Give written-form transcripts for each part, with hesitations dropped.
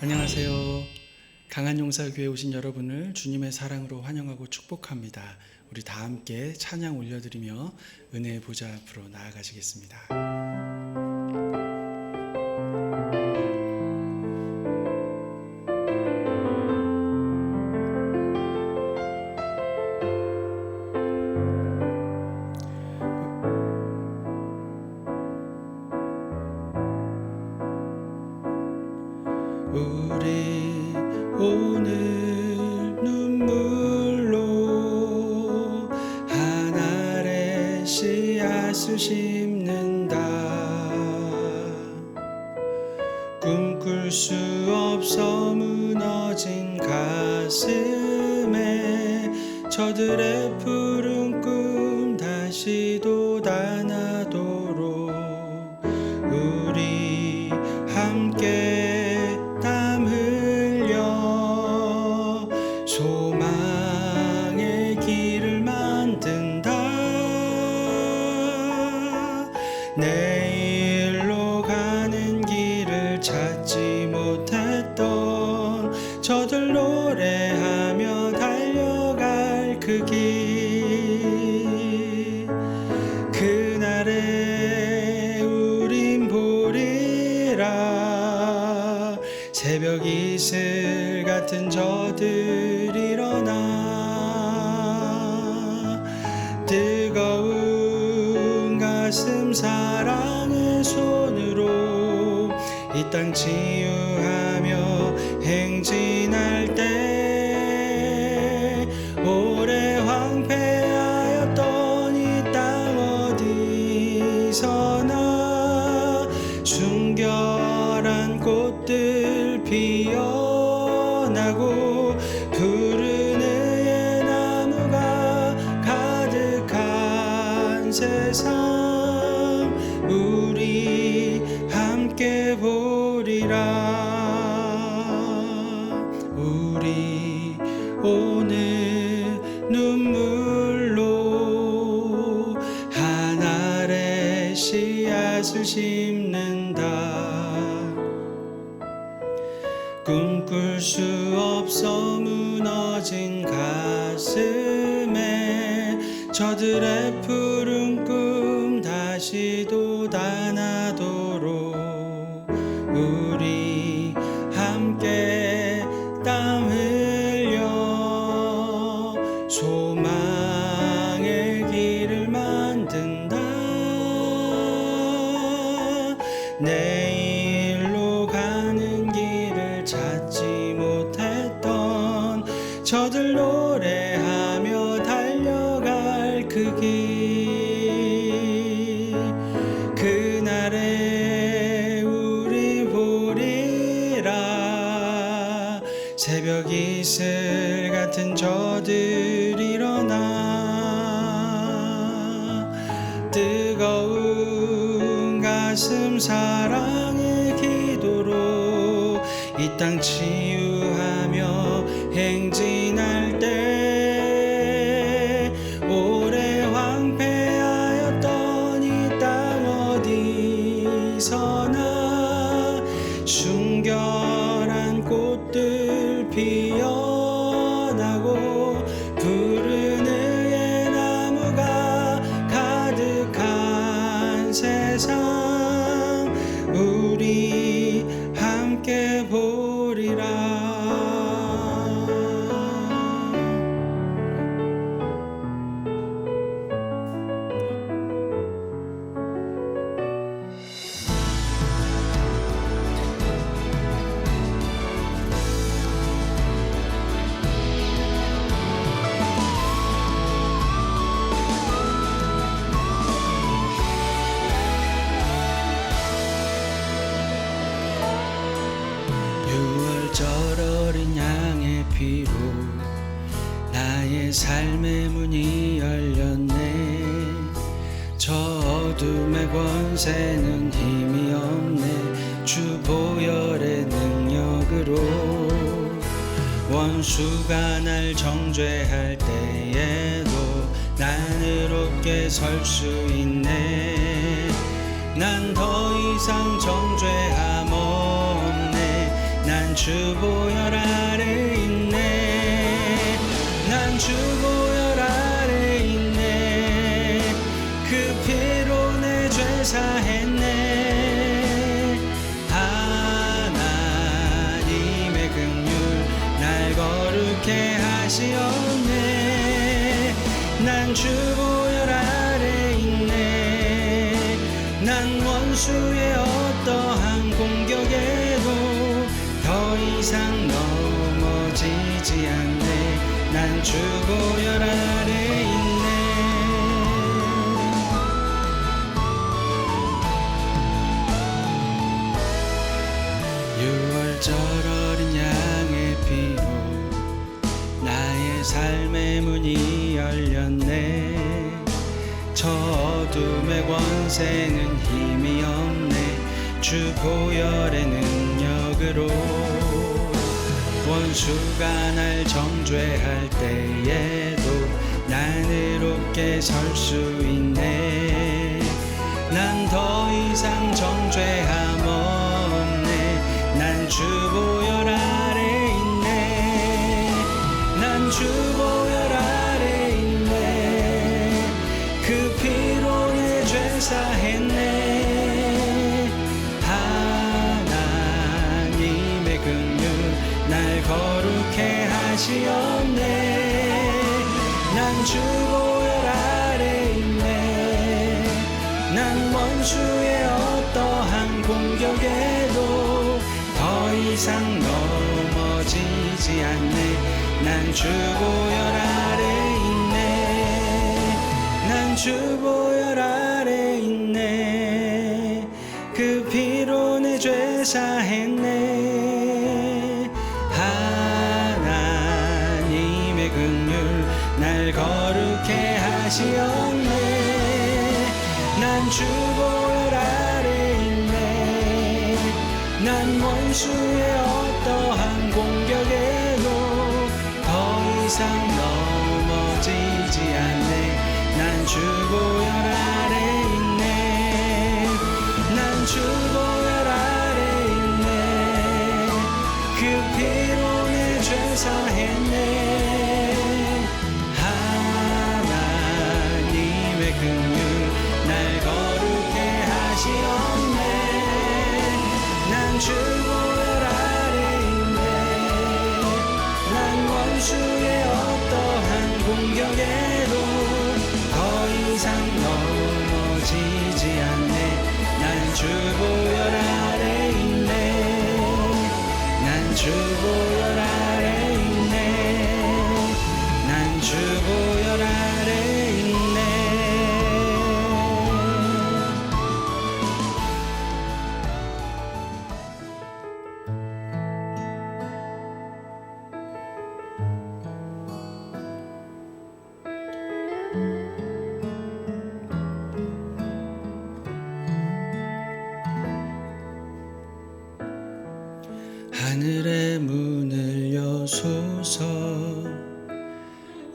안녕하세요. 강한용사교회에 오신 여러분을 주님의 사랑으로 환영하고 축복합니다. 우리 다 함께 찬양 올려드리며 은혜의 보좌 앞으로 나아가시겠습니다. 우리 오늘 눈물로 하늘에 씨앗을 심는다. 꿈꿀 수 없어 무너진 가슴에 저들의 푸른 꿈 다시 돋아나도록 우리 함께 땀 흘려 소망의 길을 만든다. 내일로 가는 길을 찾지 못했던 저들 노래하며 달려갈 그 길, 그날에 우린 보리라. 새벽 이슬 같은 저들 일어나 뜨거운 가슴 사랑의 손으로 이 땅 치유하며 행진할 때 오래 황폐하였던 이 땅 어디서나 순결한 꽃들 피어나고 푸른 의의 나무가 가득한 세상 우리 함께 보리라. 우리 오늘 눈물로 하늘에 씨앗을 심는다. 꿈꿀 수 없어 무너진 가슴에 저들의 푸른 꿈 다시 돋아나도록 우리 함께 땀 흘려 소망의 길을 만든다. 내일로 가는 길을 찾지 못했던 저들 노래하며 달려갈 그 길, 그날에 우리 보리라. 새벽 이슬 같은 저들 일어나 뜨거운 가슴 사랑의 기도로 이 땅 치유하며 행진할 때 오래 황폐하였던 이 땅 어디서나 순결한 꽃들 피어나고 푸른 의의 나무가 가득한 세상 우리 함께 보리라. 어린 양의 피로 나의 삶의 문이 열렸네. 저 어둠의 권세는 힘이 없네. 주 보혈의 능력으로 원수가 날 정죄할 때에도 난 의롭게 설 수 있네. 난 더 이상 정죄함 없네. 난 주 보혈 아래 있네. 난 주 보혈 아래 있네. 그 피로 내 죄 사했네. 하나님의 긍휼 날 거룩해 하시었네. 난 주 보혈 아래 있네. 난 원수의 어떠한 공격에도 더 이상 넘어지지 않네. 난 주 보혈 아래 있네. 유월절 어린 양의 피로 나의 삶의 문이 열렸네. 저 어둠의 권세는 힘이 없네. 주 보혈의 능력으로 원수가 날 정죄할 때에도 난 의롭게 설 수 있네. 난 더 이상 정죄함 없네. 난 주 보혈 아래 있네. 난 주 보혈 아래 있네. 그 피로 내 죄 사했네. 하나님의 긍휼 날 거룩해 하시었네. 난 주 보혈 아래 있네. 난 원수의 어떠한 공격에도 더 이상 넘어지지 않네. 난 주 보혈 아래 있네. 난 주 보혈 아래 있네. 그 피로 내 죄 사했네. 하나님의 긍휼 날 거룩해 하시었네. 난 주 보혈 아래 있네. 난 원수의 어떠한 공격에도 더 이상 넘어지지 않네. 난 주 보혈 아래 있네. 난 주 보혈 아래 있네. 그 피로 내 죄 사했네. 하나님의 긍휼 날 거룩해 하시었네. 난 주 보혈 아래 있네. 난 원수의 어떠한 공격에도 더 이상 넘어지지 않네. 난 주 보혈 아래 있네. 난 주 보혈 아래 있네. 난 주 보혈 아래 있네. 하늘의 문을 여소서.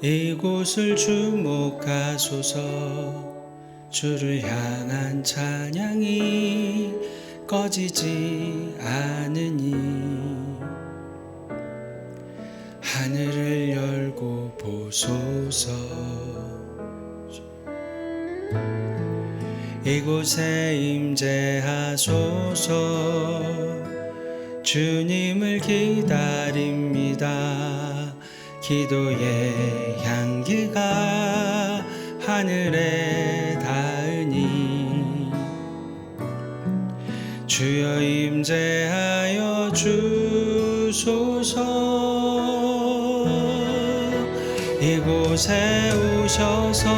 이곳을 주목하소서. 주를 향한 찬양이 꺼지지 않으니 하늘을 열고 보소서. 이곳에 임재하소서. 주님을 기다립니다. 기도의 향기가 하늘에 닿으니 주여 임재하여 주소서. 이곳에 오셔서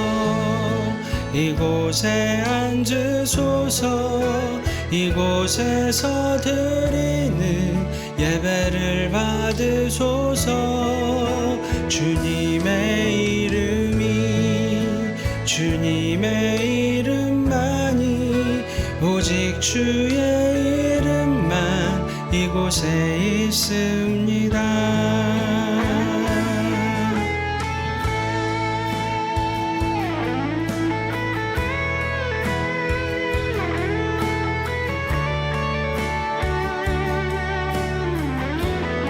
이곳에 앉으소서. 이곳에서 드리는 예배를 받으소서. 주님의 주님의 이름만이 오직 주의 이름만 이곳에 있습니다.